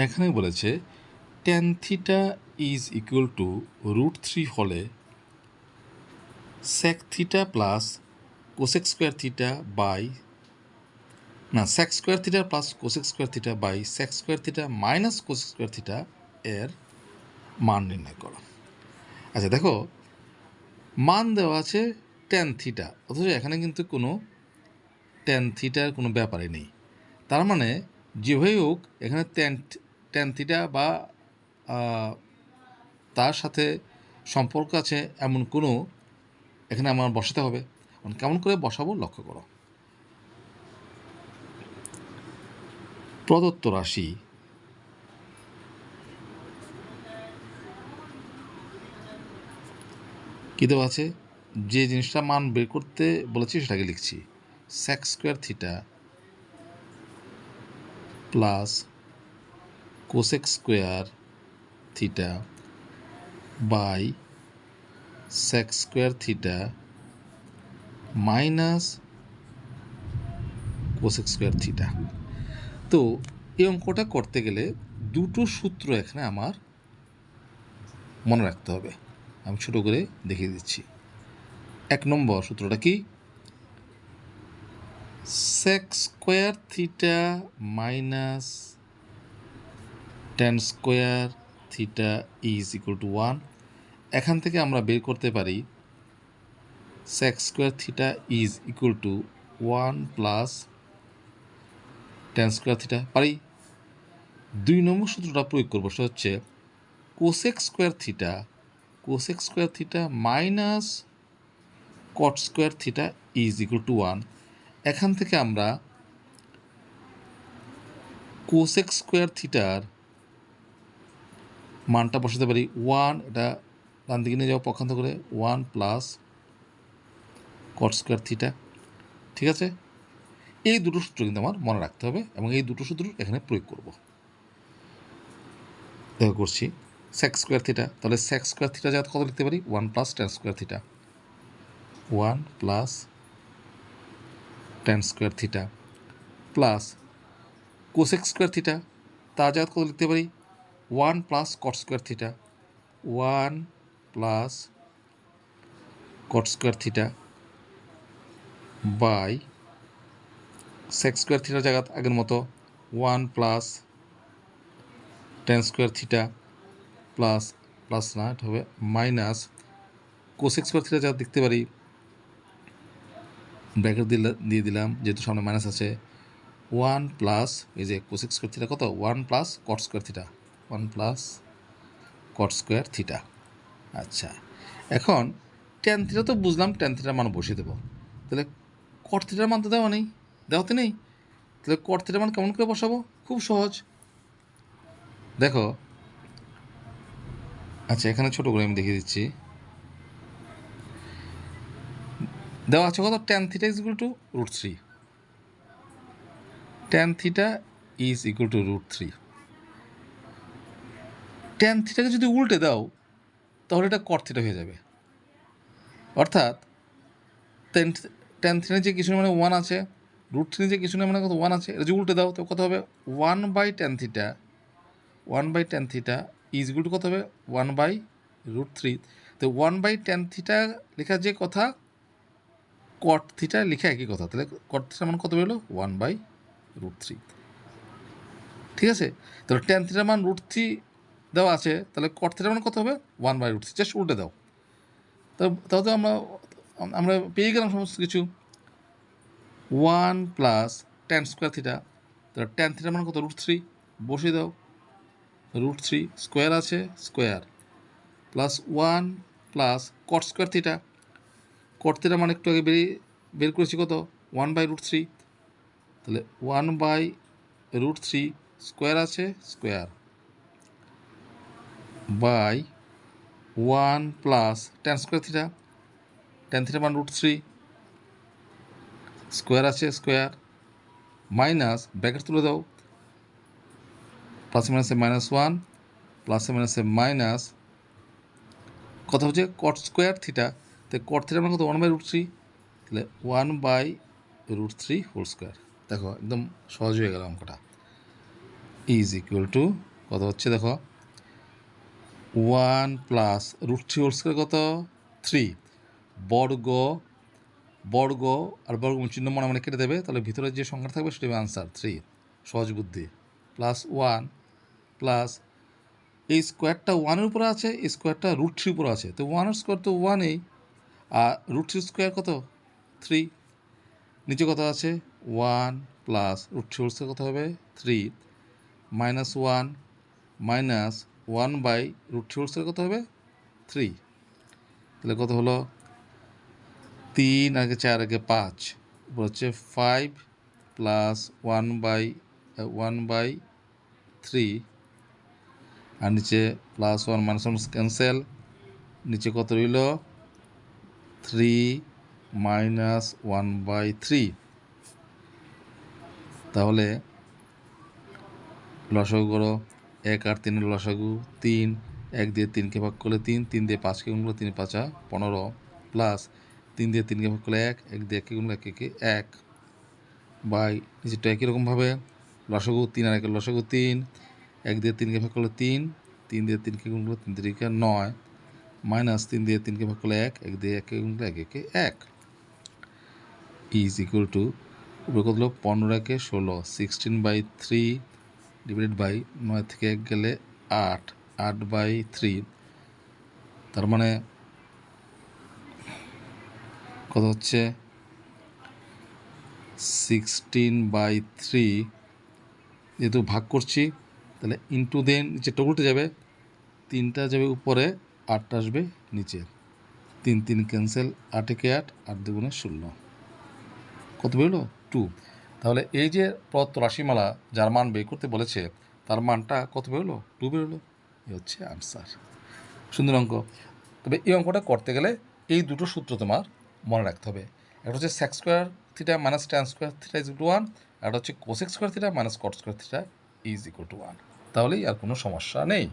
এখানে বলেছে tan theta is equal to √3 হলে sec theta plus cosec square theta by sec square theta plus cosec square theta by sec square theta minus cosec square theta এর মান নির্ণয় করো। আচ্ছা দেখো, মান দেওয়া আছে tan থিটা, অথচ এখানে কিন্তু কোনো tan থিটার কোনো ব্যাপারই নেই। তার মানে যেভাবেই হোক এখানে tan থিটা বা তার সাথে সম্পর্ক আছে এমন কোনো এখানে আমার বসাতে হবে। কেমন করে বসাবো লক্ষ্য করো। প্রদত্ত রাশি কী দেওয়া আছে, যে জিনিসটা মান বের করতে বলেছি সেটাকে লিখছি। sec square theta plus cosec square theta by sec square theta minus cosec square theta. তো এই অঙ্কটা করতে গেলে দুটো সূত্র এখানে আমার মনে রাখতে হবে। আমি ছোটো করে দেখিয়ে দিচ্ছি। 1 নম্বর সূত্রটা কি, sec square theta minus tan square theta is equal to 1। এখান থেকে আমরা বের করতে পারি sec square theta is equal to 1 plus tan square theta. পারি। 2 নম্বর সূত্রটা প্রয়োগ করবো, সেটা হচ্ছে cosec square theta minus cot square theta is equal to 1। এখান থেকে আমরা কোসেক স্কোয়ার থিটার মানটা বসাতে পারি 1, এটা ডান দিকে নিয়ে যাওয়া পক্ষান্তর করে 1 প্লাস কট স্কোয়ার থিটা। ঠিক আছে, এই দুটো সূত্র কিন্তু আমার মনে রাখতে হবে এবং এই দুটো সূত্র এখানে প্রয়োগ করব। দেখো করছি sec স্কোয়ার থিটা, তাহলে sec স্কোয়ার থিটা যা কত লিখতে পারি 1 plus tan square theta, 1 plus tan square theta plus cosec square theta তা যা কত লিখতে পারি 1 plus cot square theta, 1 plus cot square theta by sec square থিটার জায়গা আগের মতো 1 plus tan square theta plus না এটা হবে মাইনাস কোসেক স্কোয়ার থিটা যা দেখতে পারি ব্র্যাকেট দিয়ে দিলাম যেহেতু সামনে মাইনাস আছে, 1 প্লাস এই যে কোসেক স্কোয়ার থিটা কত 1 plus cot square theta, 1 plus cot square theta. আচ্ছা, এখন tan থিটা তো বুঝলাম, tan থিটার মান বসিয়ে দেবো। তাহলে কট থিটার মান তো দেওয়াতে নেই, তাহলে কট থিটার মান কেমন করে বসাবো? খুব সহজ, দেখো। আচ্ছা, এখানে ছোটো করে আমি দেখিয়ে দিচ্ছি। দেওয়া আছে কত, tan theta is equal to √3, tan theta is equal to √3। tan থিটাকে যদি উল্টে দাও তাহলে এটা কট থিটা হয়ে যাবে। অর্থাৎ tan থিটা যে কিছু মানে 1 আছে, √3 যে কিছু মানে কত 1 আছে, এটা যদি উল্টে দাও তো কত হবে 1/tan theta, 1/tan theta is equal two কত হবে 1/√3। তো 1/tan থিটা লেখা যে কথা, কট থিটা লেখা একই কথা, তাহলে কট থিটার মান কত বেরোলো 1/√3। ঠিক আছে, তাহলে tan থিটার মান √3 দেওয়া আছে, তাহলে কট থিটার মান কত হবে 1/√3, জাস্ট উল্টে দাও। তাহলে তো আমরা পেয়ে গেলাম সমস্ত কিছু। 1 প্লাস tan স্কোয়ার থিটা, তাহলে tan থিটার মান কত √3, বসিয়ে দাও। √3 স্কোয়ার আছে square plus 1 plus cot square theta, cot থিটার মান একটু আগে বের করেছি কত 1/√3, তাহলে 1/√3 স্কোয়ার আছে square by 1 plus tan square theta, tan থিটার মান √3 স্কোয়ার আছে স্কোয়ার মাইনাস ব্র্যাকেট তুলে দাও, প্লাসে মাইনাসে -1 প্লাসে মাইনাসে মাইনাস কথা হচ্ছে কট স্কোয়ার থিটা, তো কট থিটার মান কত 1/√3, তাহলে 1/√3 হোল স্কোয়ার। দেখো একদম সহজ হয়ে গেল অঙ্কটা। ইজ ইকুয়াল টু কত হচ্ছে দেখো, 1 plus root three whole square কত 3, বর্গ বর্গ আর বর্গ চিহ্ন মনে মনে কেটে দেবে, তাহলে ভিতরে যে সংখ্যা থাকবে সেটা আনসার 3, সহজ বুদ্ধি। প্লাস 1 প্লাস এই স্কোয়ারটা 1-এর উপরে আছে, এই স্কোয়ারটা রুট থ্রির উপরে আছে, তো 1-এর স্কোয়ার তো 1-এই, আর রুট থ্রি স্কোয়ার কত 3, নিচে কত আছে 1 plus root three whole square কত হবে 3, minus 1 minus 1 by root three whole square কত হবে 3, তাহলে কত হলো 3 আগে 4 আগে 5, উপর হচ্ছে 5 প্লাস 1/3, আর নিচে প্লাস 1 মাইনাস 1 ক্যান্সেল, নিচে কত রইল 3 মাইনাস 1/3। তাহলে লসাগু করো, 1 আর 3-এর লসাগু 3, 1 দিয়ে 3কে ভাগ করলে 3, 3 দিয়ে 5কে গুণ করলে 3 5 15, প্লাস 3 দিয়ে 3কে ভাগ করলে 1, 1 দিয়ে 1কে গুণ করলে 1 1 বাই নিচেরটা একই রকমভাবে লসাগু 3 আর 1-এর লসাগু 3, 1 দিয়ে 3কে ভাগ করলে 3, 3 দিয়ে 3কে গুণ করলে 3 3 9, মাইনাস 3 দিয়ে 3কে ভাগ করলে 1, 1 দিয়ে 1কে গুণ করলে 1 1 ইজ ইকুয়াল টু উপরে কত হলো 15 16, 16/3 ডিভাইডেড বাই 9 থেকে 1 গেলে 8, 8/3, তার মানে কত হচ্ছে 16/3, যেহেতু ভাগ করছি তাহলে ইন্টু দেন নিচেটা উল্টে যাবে, 3টা যাবে উপরে, 8টা আসবে নিচে, 3 3 ক্যান্সেল, 8 একে 8, 8 দুগুণে 16, কত বেরোলো 2। তাহলে এই যে প্রদত্ত রাশিমালা যার মান বের করতে বলেছে তার মানটা কত বেরোলো 2 বেরোলো, এই হচ্ছে আনসার। সুন্দর অঙ্ক। তবে এই অঙ্কটা করতে গেলে এই দুটো সূত্র তোমার মনে রাখতে হবে, একটা হচ্ছে sec square theta minus tan square theta is equal to 1, একটা হচ্ছে cosec square theta minus cot square theta is equal to 1, তাহলেই আর কোনো সমস্যা নেই।